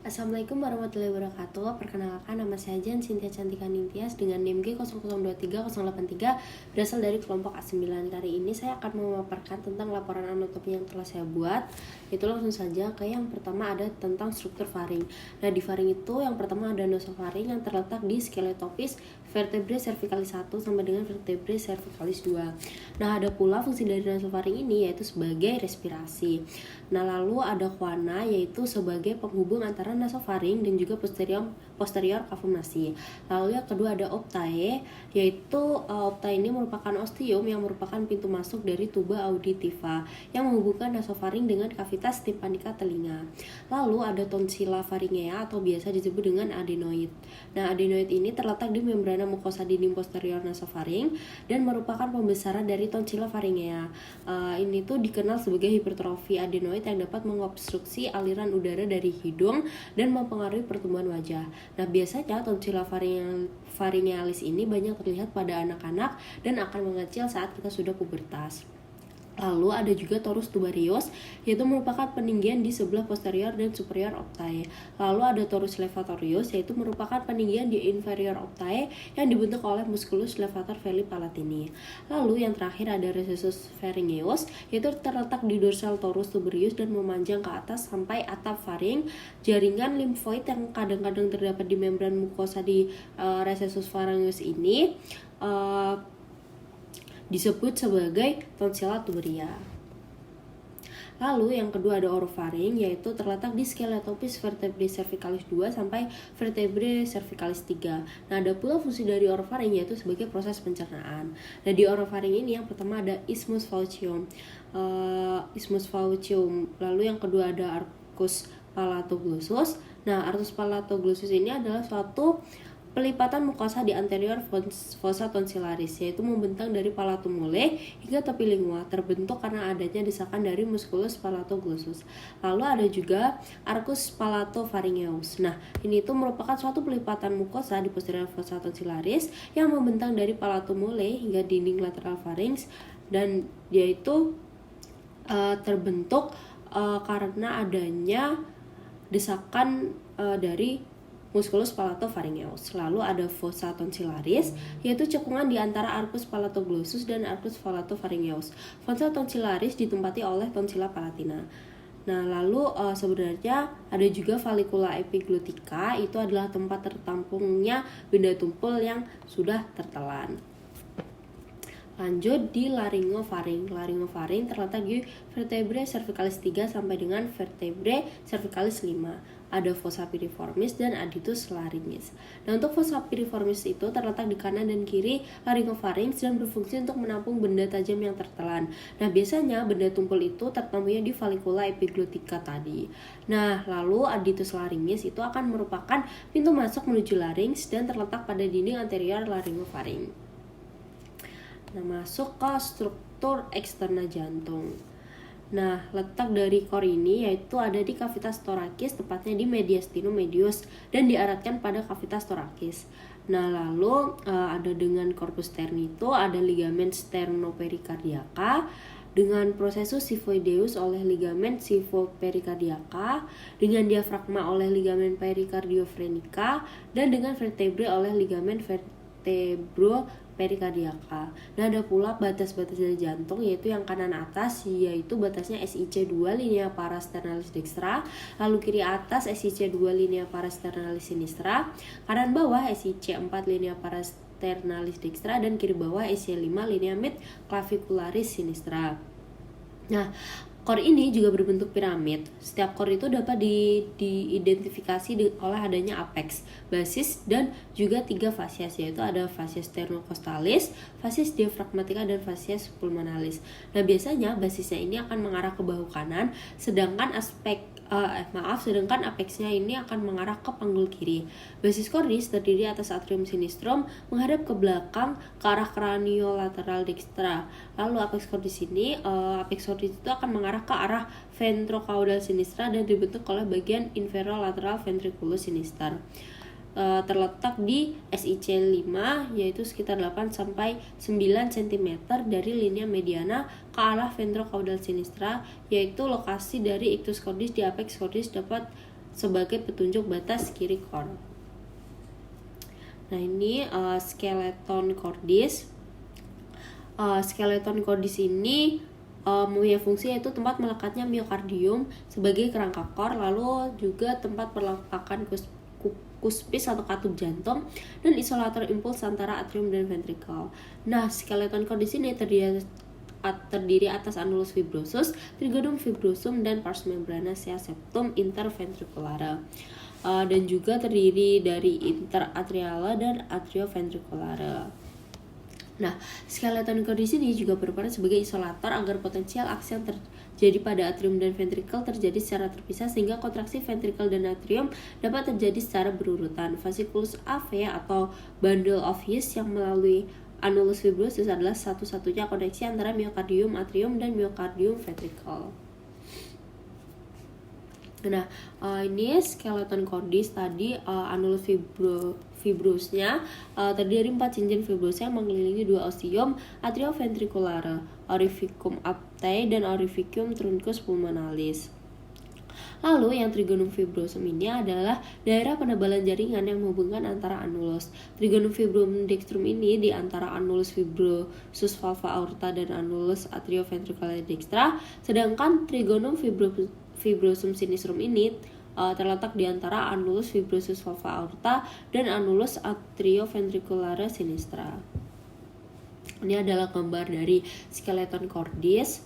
Assalamualaikum warahmatullahi wabarakatuh. Perkenalkan, nama saya Jan Cynthia Cantika Ningtyas dengan NIM G0023083 berasal dari kelompok A9. Kali ini saya akan memaparkan tentang laporan anatomi yang telah saya buat. Itu langsung saja ke yang pertama, ada tentang struktur faring. Nah, di faring itu yang pertama ada nasofaring yang terletak di skeletopis vertebrae cervicalis 1 sampai dengan vertebrae cervicalis 2. Nah, ada pula fungsi dari nasofaring ini yaitu sebagai respirasi. Nah, lalu ada choana yaitu sebagai penghubung antara nasofaring dan juga posterior kavum-nasi. Lalu yang kedua ada optae, yaitu optae ini merupakan ostium yang merupakan pintu masuk dari tuba auditiva yang menghubungkan nasofaring dengan kavitas timpanika telinga. Lalu ada tonsilla faringea atau biasa disebut dengan adenoid. Nah, adenoid ini terletak di membrana mukosa dinding posterior nasofaring dan merupakan pembesaran dari tonsilla faringea. Ini tuh dikenal sebagai hipertrofi adenoid yang dapat mengobstruksi aliran udara dari hidung dan mempengaruhi pertumbuhan wajah. Nah, biasanya tonsilla pharyngealis ini banyak terlihat pada anak-anak dan akan mengecil saat kita sudah pubertas. Lalu ada juga torus tubarius, yaitu merupakan peninggian di sebelah posterior dan superior optae. Lalu ada torus levatorius, yaitu merupakan peninggian di inferior optae yang dibentuk oleh musculus levator veli palatini. Lalu yang terakhir ada recessus pharyngeus, yaitu terletak di dorsal torus tubarius dan memanjang ke atas sampai atap faring. Jaringan limfoid yang kadang-kadang terdapat di membran mukosa di recessus pharyngeus ini disebut sebagai tonsilla tuberia. Lalu yang kedua ada orofaring, yaitu terletak di skeletopis vertebrae cervicalis 2 sampai vertebrae cervicalis 3. Nah, ada pula fungsi dari orofaring yaitu sebagai proses pencernaan. Nah, di orofaring ini yang pertama ada isthmus faucium. Lalu yang kedua ada arcus palatoglossus. Nah, arcus palatoglossus ini adalah suatu pelipatan mukosa di anterior fossa tonsillaris, yaitu membentang dari palatum mole hingga tepi lingua, terbentuk karena adanya desakan dari musculus palatoglossus. Lalu ada juga arcus palatopharyngeus. Nah, ini itu merupakan suatu pelipatan mukosa di posterior fossa tonsillaris yang membentang dari palatum mole hingga dinding lateral pharynx, dan dia itu terbentuk karena adanya desakan dari musculus palatopharyngeus. Lalu ada fossa tonsillaris, yaitu cekungan di antara arcus palatoglossus dan arcus palatopharyngeus. Fossa tonsillaris ditempati oleh tonsilla palatina. Nah, lalu sebenarnya ada juga vallicula epiglotica, itu adalah tempat tertampungnya benda tumpul yang sudah tertelan. Lanjut di laryngofaring. Laryngofaring terletak di vertebrae cervicalis 3 sampai dengan vertebrae cervicalis 5. Ada fossa piriformis dan adductus larynx. Nah, untuk fossa piriformis itu terletak di kanan dan kiri laryngofaring dan berfungsi untuk menampung benda tajam yang tertelan. Nah, biasanya benda tumpul itu tertampungnya di vallicula epiglotica tadi. Nah, lalu adductus larynx itu akan merupakan pintu masuk menuju larynx dan terletak pada dinding anterior laryngofaring. Nah, masuk ke struktur eksterna jantung. Nah, letak dari core ini yaitu ada di kavitas torakis, tepatnya di mediastinum medius, dan diaratkan pada kavitas torakis. Nah, lalu ada dengan corpus sterni itu ada ligamen sternoperikardiaka, dengan processus xiphoideus oleh ligamen xiphopericardiosa, dengan diafragma oleh ligamen pericardiofrenica, dan dengan vertebrae oleh ligamen vertebropericardiaca. Nah, ada pula batas-batas dari jantung, yaitu yang kanan atas yaitu batasnya SIC2 linea parasternalis dextra, lalu kiri atas SIC2 linea parasternalis sinistra, kanan bawah SIC4 linea parasternalis dextra, dan kiri bawah SIC5 linea mid clavicularis sinistra. Nah, core ini juga berbentuk piramid. Setiap core itu dapat diidentifikasi oleh adanya apex, basis, dan juga 3 fasies, yaitu ada fasies sternocostalis, fasies diafragmatica, dan fasies pulmonalis. Nah, biasanya basisnya ini akan mengarah ke bahu kanan, sedangkan apexnya ini akan mengarah ke panggul kiri. Basis cordis terdiri atas atrium sinistrum menghadap ke belakang ke arah craniolateral dextra. Lalu apex cordis itu akan mengarah ke arah ventrocaudal sinistra dan dibentuk oleh bagian inferolateral ventriculus sinister. Terletak di SIC5, yaitu sekitar 8 sampai 9 cm dari linea mediana ke arah ventrocaudal sinistra, yaitu lokasi dari ictus cordis di apex cordis dapat sebagai petunjuk batas kiri core. Nah, ini skeleton cordis. Skeleton cordis ini mempunyai fungsi yaitu tempat melekatnya miokardium sebagai kerangka core, lalu juga tempat perlengkapan kuspis atau katup jantung, dan isolator impuls antara atrium dan ventricle. Nah, skeleton cordis ini terdiri atas annulus fibrosus, trigonum fibrosum, dan pars membranacea septum interventricular. Dan juga terdiri dari interatriala dan atrioventricular. Nah, skeleton cordis ini juga berperan sebagai isolator agar potensial aksi yang terjadi pada atrium dan ventricle terjadi secara terpisah, sehingga kontraksi ventricle dan atrium dapat terjadi secara berurutan. Fasciculus AV atau bundle of His yang melalui annulus fibrosus adalah satu-satunya koneksi antara miokardium atrium dan miokardium ventricle. Nah, ini skeleton cordis tadi, annulus fibrosnya terdiri dari 4 cincin fibrosnya yang mengelilingi 2 ostium atrioventricular, aurificum aptae dan aurificum truncus pulmonalis. Lalu yang trigonum fibrosum ini adalah daerah penebalan jaringan yang menghubungkan antara annulus. Trigonum fibrosus dextrum ini di antara annulus fibrosus valva aorta dan annulus atrioventricular dextra, sedangkan trigonum fibrosum sinistrum ini terletak di antara annulus fibrosus valva aorta dan annulus atrioventricular sinistra. Ini adalah gambar dari skeleton cordis.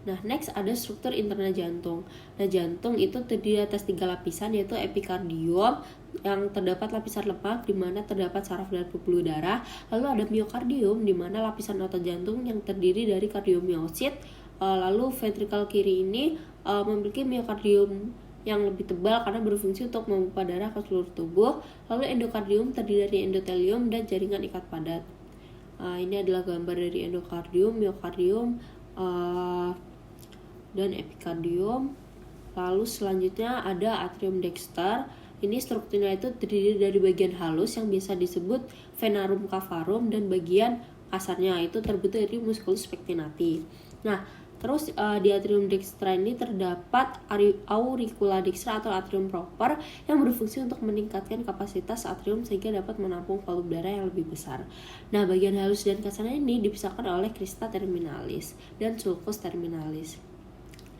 Nah, next ada struktur internal jantung. Nah, jantung itu terdiri atas 3 lapisan, yaitu epikardium yang terdapat lapisan lemak di mana terdapat saraf dan pembuluh darah. Lalu ada miokardium di mana lapisan otot jantung yang terdiri dari kardiomiosit. Lalu ventrikel kiri ini memiliki miokardium yang lebih tebal karena berfungsi untuk memompa darah ke seluruh tubuh. Lalu endokardium terdiri dari endotelium dan jaringan ikat padat. Ini adalah gambar dari endokardium, miokardium, dan epikardium. Lalu selanjutnya ada atrium dexter. Ini strukturnya itu terdiri dari bagian halus yang biasa disebut venarum cavarum dan bagian kasarnya itu terbentuk dari musculus pectinati. Nah, terus di atrium dextra ini terdapat auricula dextra atau atrium proper yang berfungsi untuk meningkatkan kapasitas atrium sehingga dapat menampung volume darah yang lebih besar. Nah, bagian halus dan kasarnya ini dipisahkan oleh crista terminalis dan sulcus terminalis.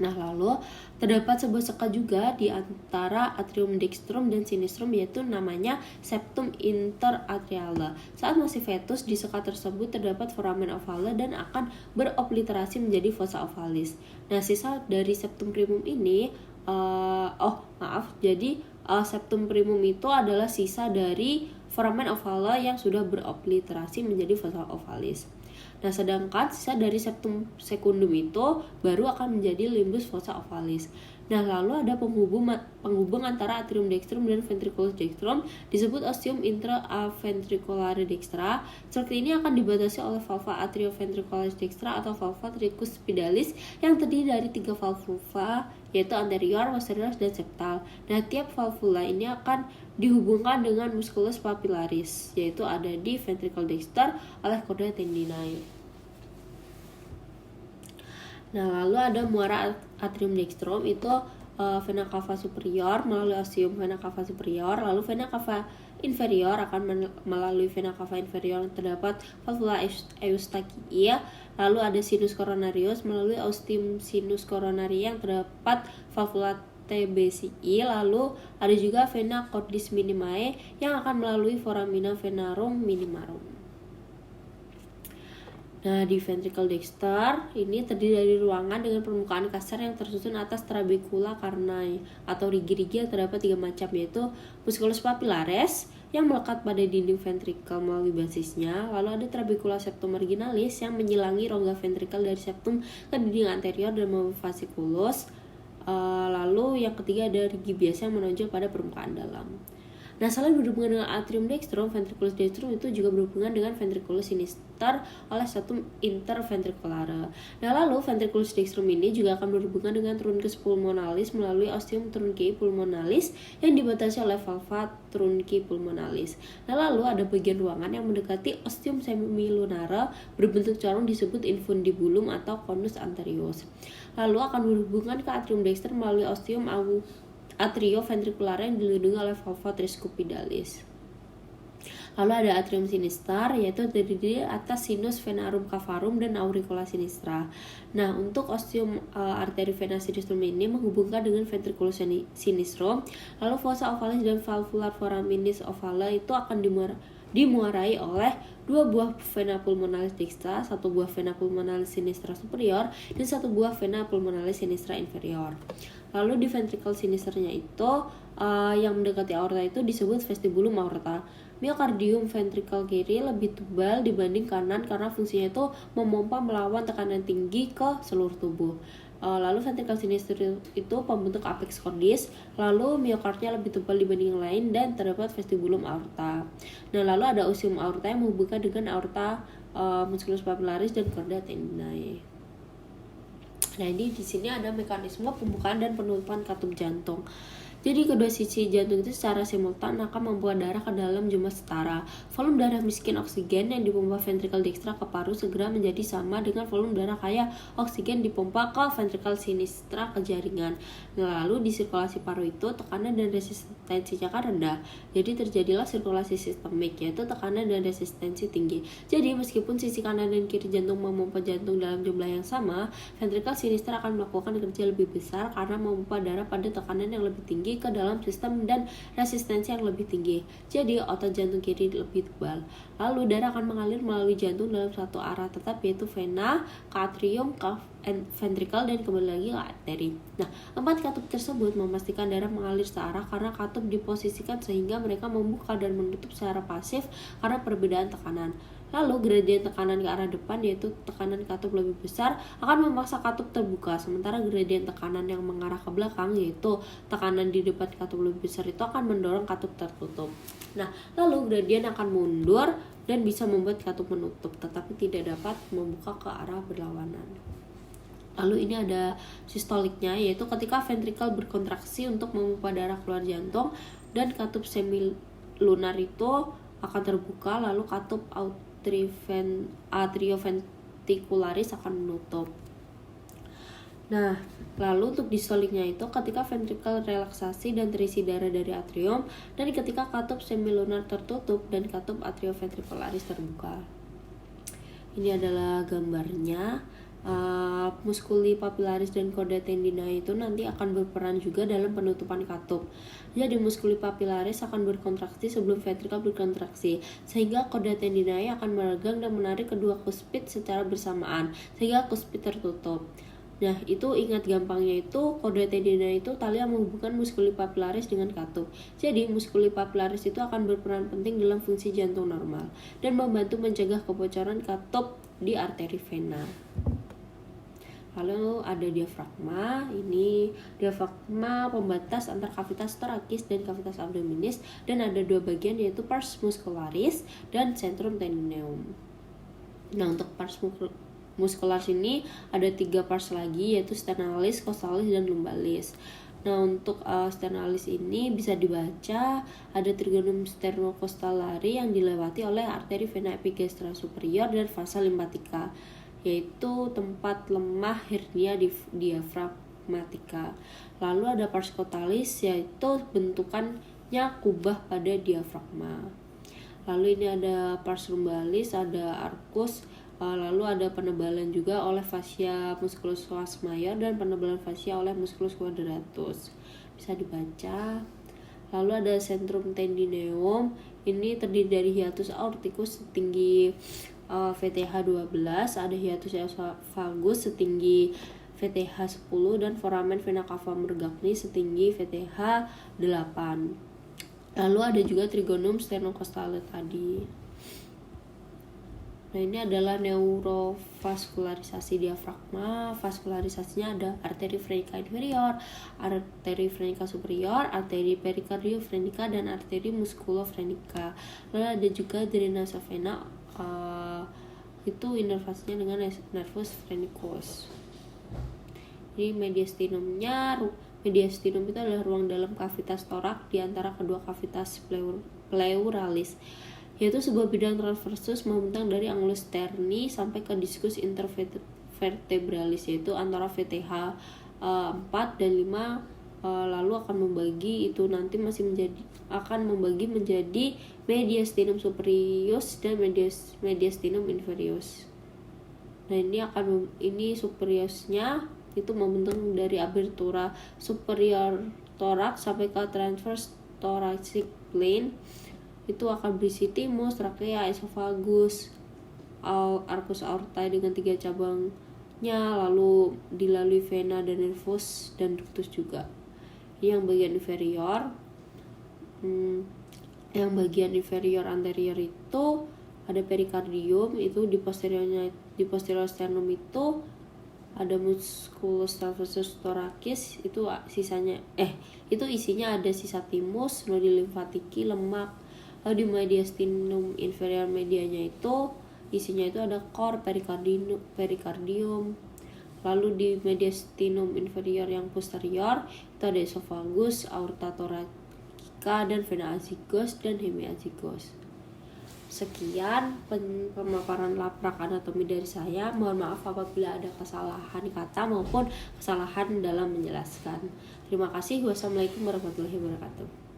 Nah, lalu terdapat sebuah sekat juga di antara atrium dextrum dan sinistrum, yaitu namanya septum interatriala. Saat masih fetus, di sekat tersebut terdapat foramen ovale dan akan berobliterasi menjadi fossa ovalis. Nah, sisa dari septum primum ini septum primum itu adalah sisa dari foramen ovale yang sudah berobliterasi menjadi fossa ovalis. Nah, sedangkan sisa dari septum secundum itu baru akan menjadi limbus fossa ovalis. Nah, lalu ada penghubung antara atrium dextrum dan ventriculus dextrum disebut ostium intraventriculare dextra. Struktur ini akan dibatasi oleh valva atrioventricularis dextra atau valva tricuspidalis yang terdiri dari 3 valvula, yaitu anterior, posterior, dan septal. Nah, tiap valvula ini akan dihubungkan dengan musculus papillaris, yaitu ada di ventricle dexter oleh chordae tendinae. Nah, lalu ada muara atrium dextrum itu vena cava superior melalui ostium vena cava superior, lalu vena cava inferior akan melalui vena cava inferior terdapat valvula Eustachii, lalu ada sinus coronarius melalui ostium sinus coronari yang terdapat valvula TBCI, lalu ada juga vena cordis minimae yang akan melalui foramina venarum minimarum. Nah, di ventricle dexter ini terdiri dari ruangan dengan permukaan kasar yang tersusun atas trabecula carinae atau rigi-rigi yang terdapat 3 macam, yaitu musculus papillaris yang melekat pada dinding ventrikel melalui basisnya, lalu ada trabecula septum marginalis yang menyilangi rongga ventrikel dari septum ke dinding anterior dan melalui fasciculus. Lalu yang ketiga ada rigi biasa yang menonjol pada permukaan dalam. Nah, selain berhubungan dengan atrium dextrum, ventriculus dextrum itu juga berhubungan dengan ventriculus sinister oleh satu interventriculare. Nah, lalu ventriculus dextrum ini juga akan berhubungan dengan truncus pulmonalis melalui ostium truncii pulmonalis yang dibatasi oleh valva truncii pulmonalis. Nah, lalu ada bagian ruangan yang mendekati ostium semilunare berbentuk corong disebut infundibulum atau conus anterius. Lalu akan berhubungan ke atrium dexter melalui ostium atrioventriculare yang dilindungi oleh valva tricuspidalis. Lalu ada atrium sinister, yaitu terdiri atas sinus venarum cavarum dan auricula sinistra. Nah, untuk ostium arteri vena sinistrum ini menghubungkan dengan ventriculus sinistrum. Lalu fossa ovalis dan valvular foraminis ovala itu akan dimuarai oleh dua buah vena pulmonalis dextra, satu buah vena pulmonalis sinistra superior, dan satu buah vena pulmonalis sinistra inferior. Lalu di ventricle sinisternya itu yang mendekati aorta itu disebut vestibulum aorta. Myocardium ventricle kiri lebih tebal dibanding kanan karena fungsinya itu memompa melawan tekanan tinggi ke seluruh tubuh. Lalu ventricle sinister itu pembentuk apex cordis, lalu miokardnya lebih tebal dibanding yang lain dan terdapat vestibulum aorta. Nah, lalu ada ostium aorta yang menghubungkan dengan aorta musculus papillaris dan chorda tendinae. Nah, ini di sini ada mekanisme pembukaan dan penutupan katup jantung. Jadi kedua sisi jantung itu secara simultan akan membuat darah ke dalam jumlah setara. Volume darah miskin oksigen yang dipompa ventricle dextra ke paru segera menjadi sama dengan volume darah kaya oksigen dipompa ke ventricle sinistra ke jaringan. Lalu di sirkulasi paru itu tekanan dan resistensinya kan rendah. Jadi terjadilah sirkulasi sistemik, yaitu tekanan dan resistensi tinggi. Jadi meskipun sisi kanan dan kiri jantung memompa jantung dalam jumlah yang sama, ventricle sinistra akan melakukan kerja lebih besar karena memompa darah pada tekanan yang lebih tinggi ke dalam sistem dan resistensi yang lebih tinggi. Jadi otot jantung kiri lebih tebal. Lalu darah akan mengalir melalui jantung dalam satu arah tetap, yaitu vena ke atrium ke ventricle dan kembali lagi ke arteri. Nah, 4 katup tersebut memastikan darah mengalir searah karena katup diposisikan sehingga mereka membuka dan menutup secara pasif karena perbedaan tekanan. Lalu gradien tekanan ke arah depan, yaitu tekanan katup lebih besar, akan memaksa katup terbuka, sementara gradien tekanan yang mengarah ke belakang, yaitu tekanan di depan katup lebih besar itu akan mendorong katup tertutup. Nah, lalu gradien akan mundur dan bisa membuat katup menutup, tetapi tidak dapat membuka ke arah berlawanan. Lalu ini ada sistoliknya, yaitu ketika ventrikel berkontraksi untuk memompa darah keluar jantung dan katup semilunar itu akan terbuka, lalu katup atrioventricularis akan menutup. Nah, lalu untuk distoliknya itu ketika ventrikel relaksasi dan terisi darah dari atrium, dan ketika katup semilunar tertutup dan katup atrioventricularis terbuka. Ini adalah gambarnya. Musculi papillaris dan chorda tendinae itu nanti akan berperan juga dalam penutupan katup. Jadi musculi papillaris akan berkontraksi sebelum ventrikel berkontraksi, sehingga chorda tendinae akan meregang dan menarik kedua kuspit secara bersamaan sehingga kuspit tertutup. Nah, itu ingat gampangnya itu chorda tendinae itu tali yang menghubungkan musculi papillaris dengan katup. Jadi musculi papillaris itu akan berperan penting dalam fungsi jantung normal dan membantu mencegah kebocoran katup di arteri vena. Lalu ada diafragma. Ini diafragma pembatas antar kavitas torakis dan kavitas abdominis, dan ada dua bagian, yaitu pars muscularis dan centrum tendineum. Nah, untuk pars muscularis ini ada 3 pars lagi, yaitu sternalis, costalis, dan lumbalis. Nah, untuk sternalis ini bisa dibaca ada trigonum sternocostalari yang dilewati oleh arteri vena epigastra superior dan vasa lymphatica, yaitu tempat lemah hernia diafragmatika. Lalu ada pars costalis, yaitu bentukannya kubah pada diafragma. Lalu ini ada pars lumbalis, ada arcus, lalu ada penebalan juga oleh fascia musculus vas major dan penebalan fascia oleh musculus quadratus. Bisa dibaca. Lalu ada centrum tendineum, ini terdiri dari hiatus aorticus setinggi VTH 12, ada hiatus esophagus setinggi VTH 10, dan foramen vena cava mergagni setinggi VTH 8. Lalu ada juga trigonum sternocostale tadi. Nah, ini adalah neurovaskularisasi diafragma. Vaskularisasinya ada arteri verenica inferior, arteri verenica superior, arteri perikardioverenica, dan arteri musculofrenica. Lalu ada juga drainase vena, itu inervasinya dengan nervus phrenicus. Jadi mediastinumnya, mediastinum itu adalah ruang dalam kavitas torak di antara kedua kavitas pleuralis, yaitu sebuah bidang transversus membentang dari angulus sterni sampai ke diskus intervertebralis, yaitu antara VTH 4 dan 5, lalu akan membagi itu nanti akan membagi menjadi mediastinum superius dan mediastinum inferius. Nah, ini superiusnya itu membentang dari abertura superior thorax sampai ke transverse thoracic plane. Itu akan berisi timus, trakea, esophagus, arcus aorta dengan 3 cabangnya, lalu dilalui vena dan nervus dan ductus juga. Yang bagian inferior anterior itu ada perikardium, itu di posterior sternum itu ada musculus transversus thoracis, itu isinya ada sisa timus, nodi limfatiki, lemak. Lalu di mediastinum inferior medianya itu isinya itu ada core, perikardium. Lalu di mediastinum inferior yang posterior itu ada esophagus, aorta thoracica, dan vena azygos dan hemiazygos. Sekian pemaparan laprak anatomi dari saya. Mohon maaf apabila ada kesalahan kata maupun kesalahan dalam menjelaskan. Terima kasih. Wassalamualaikum warahmatullahi wabarakatuh.